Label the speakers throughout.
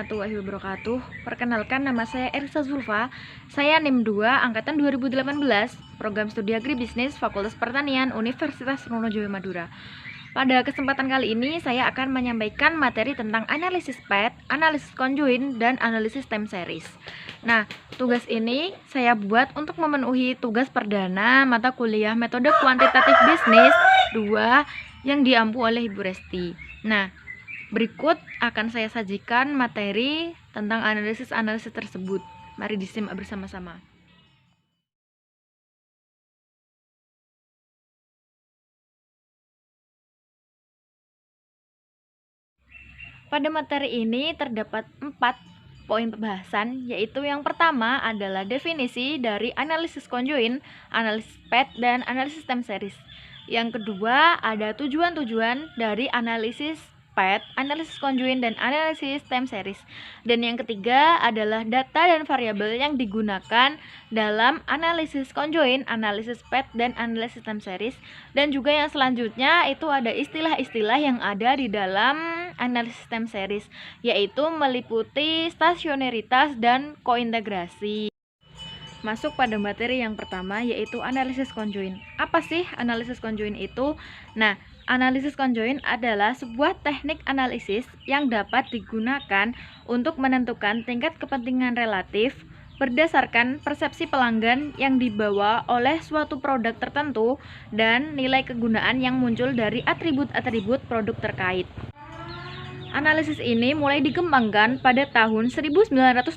Speaker 1: warahmatullahi wabarakatuh. Perkenalkan, nama saya Erisa Zulfa. Saya NIM 2 angkatan 2018, program studi agribisnis Fakultas Pertanian Universitas Trunojoyo Madura. Pada kesempatan kali ini saya akan menyampaikan materi tentang analisis PET, analisis conjoint, dan analisis time series. Nah, tugas ini saya buat untuk memenuhi tugas perdana mata kuliah metode kuantitatif bisnis 2 yang diampu oleh Ibu Resti. Nah, berikut akan saya sajikan materi tentang analisis-analisis tersebut. Mari disimak bersama-sama. Pada materi ini terdapat 4 poin pembahasan, yaitu yang pertama adalah definisi dari analisis conjoint, analisis PET, dan analisis time series. Yang kedua ada tujuan-tujuan dari analisis PET, analisis conjoint, dan analisis time series. Dan yang ketiga adalah data dan variabel yang digunakan dalam analisis conjoint, analisis PET, dan analisis time series. Dan juga yang selanjutnya itu ada istilah-istilah yang ada di dalam analisis time series, yaitu meliputi stasionaritas dan kointegrasi. Masuk pada materi yang pertama, yaitu analisis conjoint. Apa sih analisis conjoint itu? Nah, analisis conjoint adalah sebuah teknik analisis yang dapat digunakan untuk menentukan tingkat kepentingan relatif berdasarkan persepsi pelanggan yang dibawa oleh suatu produk tertentu dan nilai kegunaan yang muncul dari atribut-atribut produk terkait. Analisis ini mulai dikembangkan pada tahun 1970.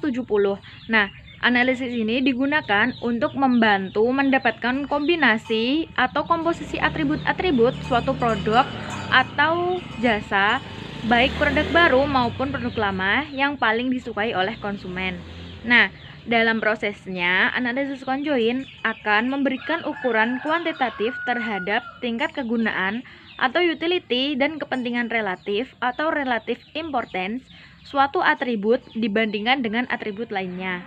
Speaker 1: Nah, analisis ini digunakan untuk membantu mendapatkan kombinasi atau komposisi atribut-atribut suatu produk atau jasa, baik produk baru maupun produk lama yang paling disukai oleh konsumen. Nah, dalam prosesnya, analisis conjoint akan memberikan ukuran kuantitatif terhadap tingkat kegunaan atau utility dan kepentingan relatif atau relative importance suatu atribut dibandingkan dengan atribut lainnya.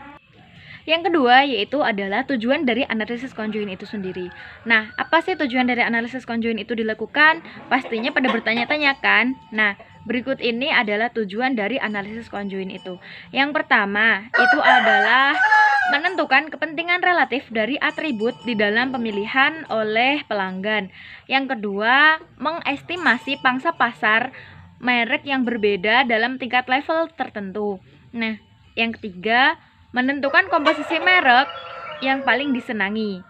Speaker 1: Yang kedua yaitu adalah tujuan dari analisis conjoint itu sendiri. Nah, apa sih tujuan dari analisis conjoint itu dilakukan? Pastinya pada bertanya-tanya kan? Nah, berikut ini adalah tujuan dari analisis conjoint itu. Yang pertama, itu adalah menentukan kepentingan relatif dari atribut di dalam pemilihan oleh pelanggan. Yang kedua, mengestimasi pangsa pasar merek yang berbeda dalam tingkat level tertentu. Nah, yang ketiga, menentukan komposisi merek yang paling disenangi.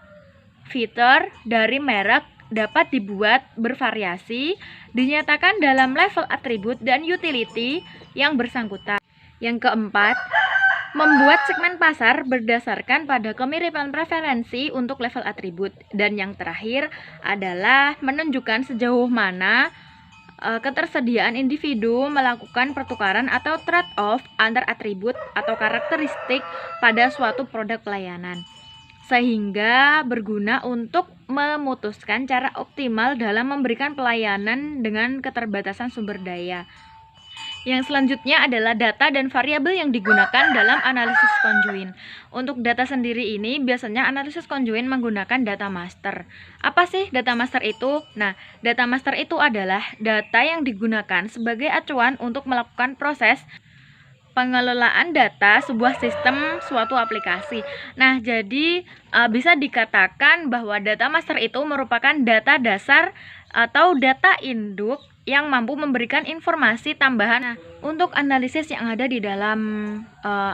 Speaker 1: Fitur dari merek dapat dibuat bervariasi, dinyatakan dalam level atribut dan utility yang bersangkutan. Yang keempat, membuat segmen pasar berdasarkan pada kemiripan preferensi untuk level atribut. Dan yang terakhir adalah menunjukkan sejauh mana ketersediaan individu melakukan pertukaran atau trade-off antar atribut atau karakteristik pada suatu produk pelayanan, sehingga berguna untuk memutuskan cara optimal dalam memberikan pelayanan dengan keterbatasan sumber daya. Yang selanjutnya adalah data dan variabel yang digunakan dalam analisis conjoint. Untuk data sendiri ini biasanya analisis conjoint menggunakan data master. Apa sih data master itu? Nah, data master itu adalah data yang digunakan sebagai acuan untuk melakukan proses pengelolaan data sebuah sistem suatu aplikasi. Nah, jadi bisa dikatakan bahwa data master itu merupakan data dasar atau data induk yang mampu memberikan informasi tambahan. Nah, untuk analisis yang ada di dalam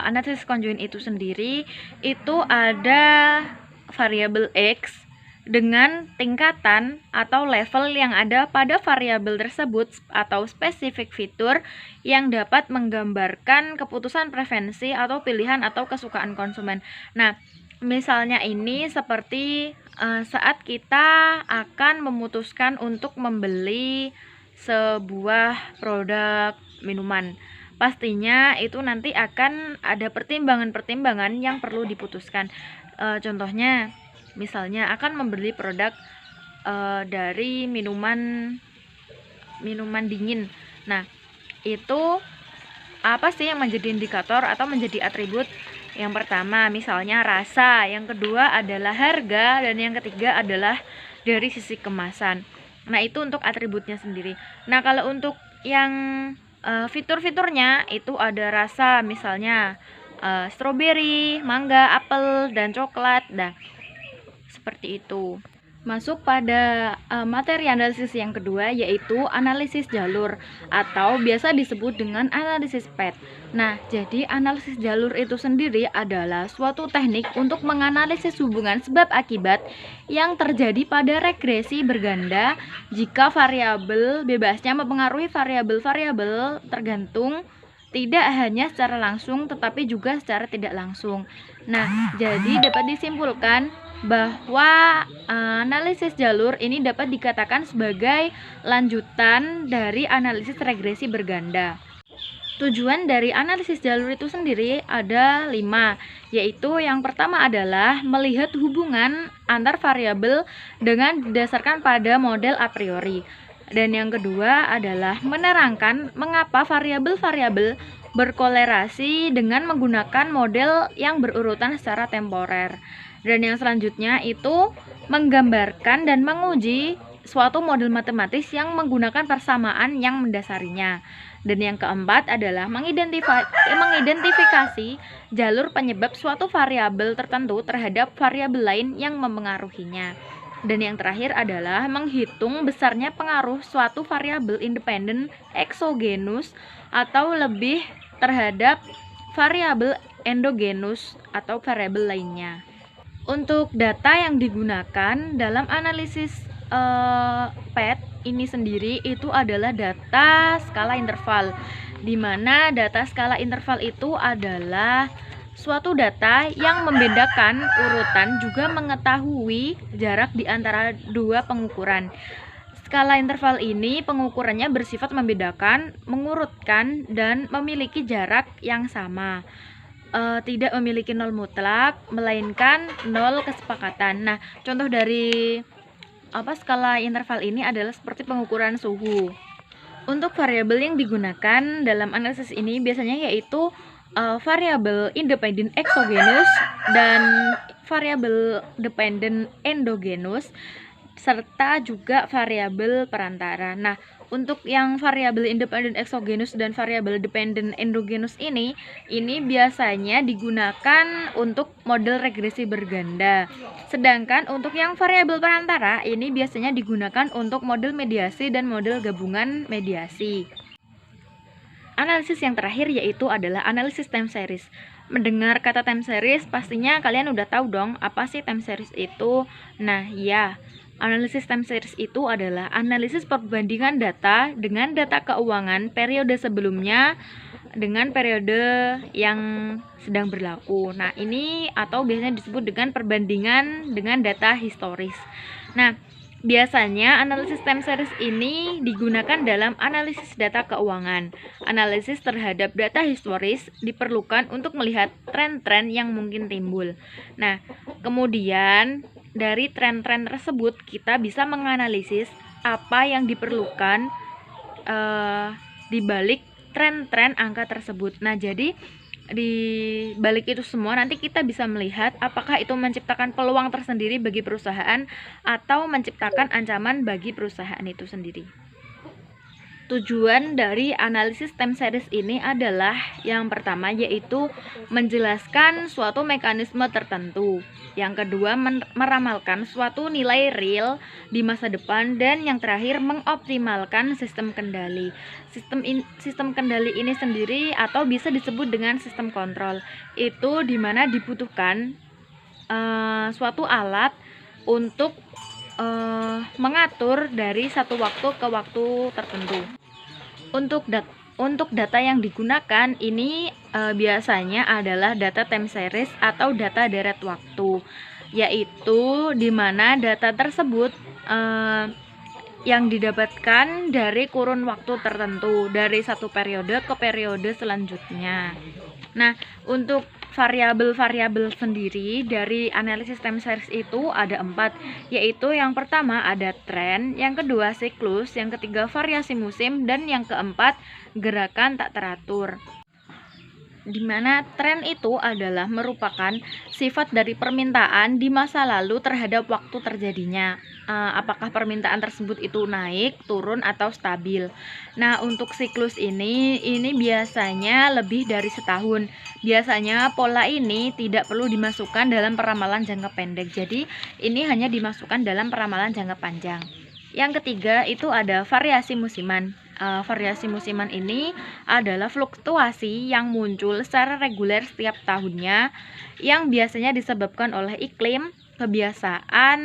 Speaker 1: analisis conjoint itu sendiri, itu ada variabel X dengan tingkatan atau level yang ada pada variabel tersebut atau spesifik fitur yang dapat menggambarkan keputusan preferensi atau pilihan atau kesukaan konsumen. Nah, misalnya ini seperti saat kita akan memutuskan untuk membeli sebuah produk minuman, pastinya itu nanti akan ada pertimbangan-pertimbangan yang perlu diputuskan. Contohnya, misalnya akan membeli produk dari minuman dingin. Nah, itu apa sih yang menjadi indikator atau menjadi atribut? Yang pertama misalnya rasa, yang kedua adalah harga, dan yang ketiga adalah dari sisi kemasan. Nah, itu untuk atributnya sendiri. Nah, kalau untuk yang Fitur-fiturnya itu ada rasa, misalnya stroberi, mangga, apel, dan coklat. Nah, seperti itu. Masuk pada materi analisis yang kedua, yaitu analisis jalur atau biasa disebut dengan analisis PET. Nah, jadi analisis jalur itu sendiri adalah suatu teknik untuk menganalisis hubungan sebab akibat yang terjadi pada regresi berganda jika variabel bebasnya mempengaruhi variabel-variabel tergantung tidak hanya secara langsung tetapi juga secara tidak langsung. Nah, jadi dapat disimpulkan bahwa analisis jalur ini dapat dikatakan sebagai lanjutan dari analisis regresi berganda. Tujuan dari analisis jalur itu sendiri ada 5, yaitu yang pertama adalah melihat hubungan antar variabel dengan didasarkan pada model a priori. Dan yang kedua adalah menerangkan mengapa variabel-variabel berkolerasi dengan menggunakan model yang berurutan secara temporer. Dan yang selanjutnya itu menggambarkan dan menguji suatu model matematis yang menggunakan persamaan yang mendasarinya. Dan yang keempat adalah mengidentifikasi jalur penyebab suatu variabel tertentu terhadap variabel lain yang mempengaruhinya. Dan yang terakhir adalah menghitung besarnya pengaruh suatu variabel independen eksogenus atau lebih terhadap variabel endogenus atau variabel lainnya. Untuk data yang digunakan dalam analisis PET ini sendiri itu adalah data skala interval, di mana data skala interval itu adalah suatu data yang membedakan urutan juga mengetahui jarak di antara dua pengukuran. Skala interval ini pengukurannya bersifat membedakan, mengurutkan, dan memiliki jarak yang sama. Tidak memiliki nol mutlak, melainkan nol kesepakatan. Nah, contoh dari skala interval ini adalah seperti pengukuran suhu. Untuk variabel yang digunakan dalam analisis ini biasanya yaitu variabel independen eksogenus dan variabel dependen endogenus serta juga variabel perantara. Nah, untuk yang variabel independen eksogenus dan variabel dependen endogenus ini biasanya digunakan untuk model regresi berganda. Sedangkan untuk yang variabel perantara ini biasanya digunakan untuk model mediasi dan model gabungan mediasi. Analisis yang terakhir yaitu adalah analisis time series. Mendengar kata time series pastinya kalian udah tahu dong apa sih time series itu. Nah, ya, analisis time series itu adalah analisis perbandingan data dengan data keuangan periode sebelumnya dengan periode yang sedang berlaku. Nah, ini atau biasanya disebut dengan perbandingan dengan data historis. Nah, biasanya analisis time series ini digunakan dalam analisis data keuangan. Analisis terhadap data historis diperlukan untuk melihat tren-tren yang mungkin timbul. Nah, kemudian dari tren-tren tersebut kita bisa menganalisis apa yang diperlukan di balik tren-tren angka tersebut. Nah, jadi di balik itu semua nanti kita bisa melihat apakah itu menciptakan peluang tersendiri bagi perusahaan atau menciptakan ancaman bagi perusahaan itu sendiri. Tujuan dari analisis time series ini adalah yang pertama yaitu menjelaskan suatu mekanisme tertentu. Yang kedua meramalkan suatu nilai real di masa depan, dan yang terakhir mengoptimalkan sistem kendali. Sistem kendali ini sendiri atau bisa disebut dengan sistem kontrol. Itu dimana dibutuhkan suatu alat untuk mengatur dari satu waktu ke waktu tertentu. Untuk data yang digunakan ini biasanya adalah data time series atau data deret waktu, yaitu dimana data tersebut yang didapatkan dari kurun waktu tertentu dari satu periode ke periode selanjutnya. Nah, untuk variabel-variabel sendiri dari analisis time series itu ada 4, yaitu yang pertama ada tren, yang kedua siklus, yang ketiga variasi musim, dan yang keempat gerakan tak teratur. di mana tren itu adalah merupakan sifat dari permintaan di masa lalu terhadap waktu terjadinya. Apakah permintaan tersebut itu naik, turun, atau stabil. Nah, untuk siklus ini biasanya lebih dari setahun. Biasanya pola ini tidak perlu dimasukkan dalam peramalan jangka pendek. Jadi, ini hanya dimasukkan dalam peramalan jangka panjang. Yang ketiga itu ada variasi musiman. Variasi musiman ini adalah fluktuasi yang muncul secara reguler setiap tahunnya yang biasanya disebabkan oleh iklim, kebiasaan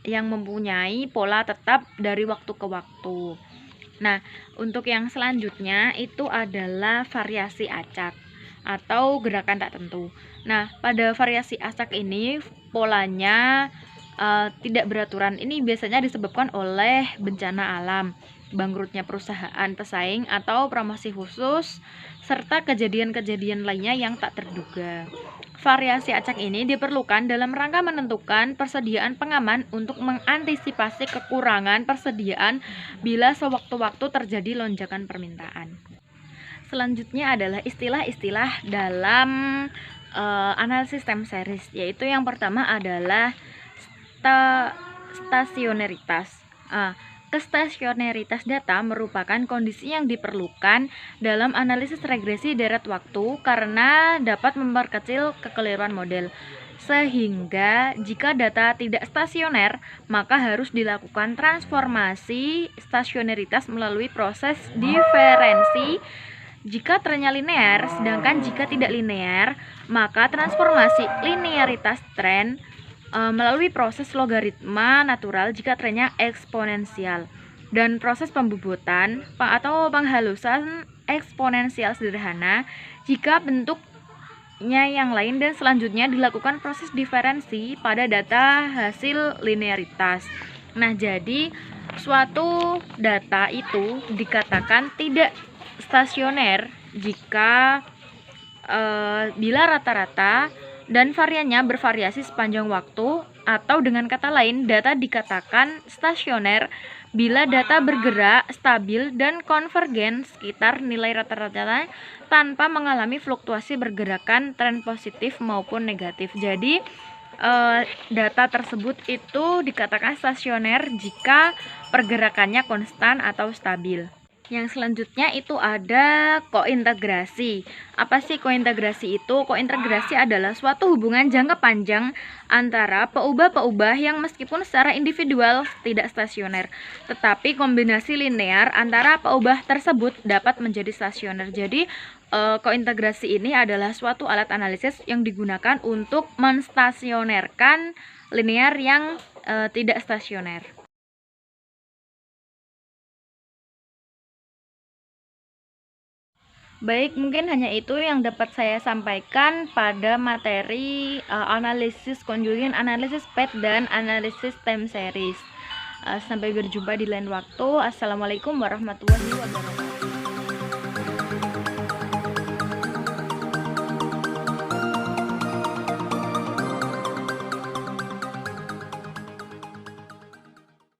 Speaker 1: yang mempunyai pola tetap dari waktu ke waktu. Nah, untuk yang selanjutnya itu adalah variasi acak atau gerakan tak tentu. Nah, pada variasi acak ini polanya tidak beraturan. Ini biasanya disebabkan oleh bencana alam, bangkrutnya perusahaan pesaing atau promosi khusus, serta kejadian-kejadian lainnya yang tak terduga. Variasi acak ini diperlukan dalam rangka menentukan persediaan pengaman untuk mengantisipasi kekurangan persediaan bila sewaktu-waktu terjadi lonjakan permintaan. Selanjutnya adalah istilah-istilah dalam analisis time series, yaitu yang pertama adalah stasioneritas. Kestasioneritas data merupakan kondisi yang diperlukan dalam analisis regresi deret waktu karena dapat memperkecil kekeliruan model. Sehingga jika data tidak stasioner, maka harus dilakukan transformasi stasioneritas melalui proses diferensi jika trennya linear, sedangkan jika tidak linear, maka transformasi linearitas tren melalui proses logaritma natural jika trennya eksponensial, dan proses pembobotan atau penghalusan eksponensial sederhana jika bentuknya yang lain, dan selanjutnya dilakukan proses diferensi pada data hasil linearitas. Nah, jadi suatu data itu dikatakan tidak stasioner jika bila rata-rata dan variannya bervariasi sepanjang waktu, atau dengan kata lain, data dikatakan stasioner bila data bergerak stabil dan konvergen sekitar nilai rata-rata tanpa mengalami fluktuasi pergerakan tren positif maupun negatif. Jadi data tersebut itu dikatakan stasioner jika pergerakannya konstan atau stabil. Yang selanjutnya itu ada kointegrasi. Apa sih kointegrasi itu? Kointegrasi adalah suatu hubungan jangka panjang antara peubah-peubah yang meskipun secara individual tidak stasioner, tetapi kombinasi linear antara peubah tersebut dapat menjadi stasioner. Jadi kointegrasi ini adalah suatu alat analisis yang digunakan untuk menstasionerkan linear yang tidak stasioner. Baik, mungkin hanya itu yang dapat saya sampaikan pada materi analisis conjoint, analisis PET, dan analisis time series. Sampai berjumpa di lain waktu. Assalamualaikum warahmatullahi wabarakatuh.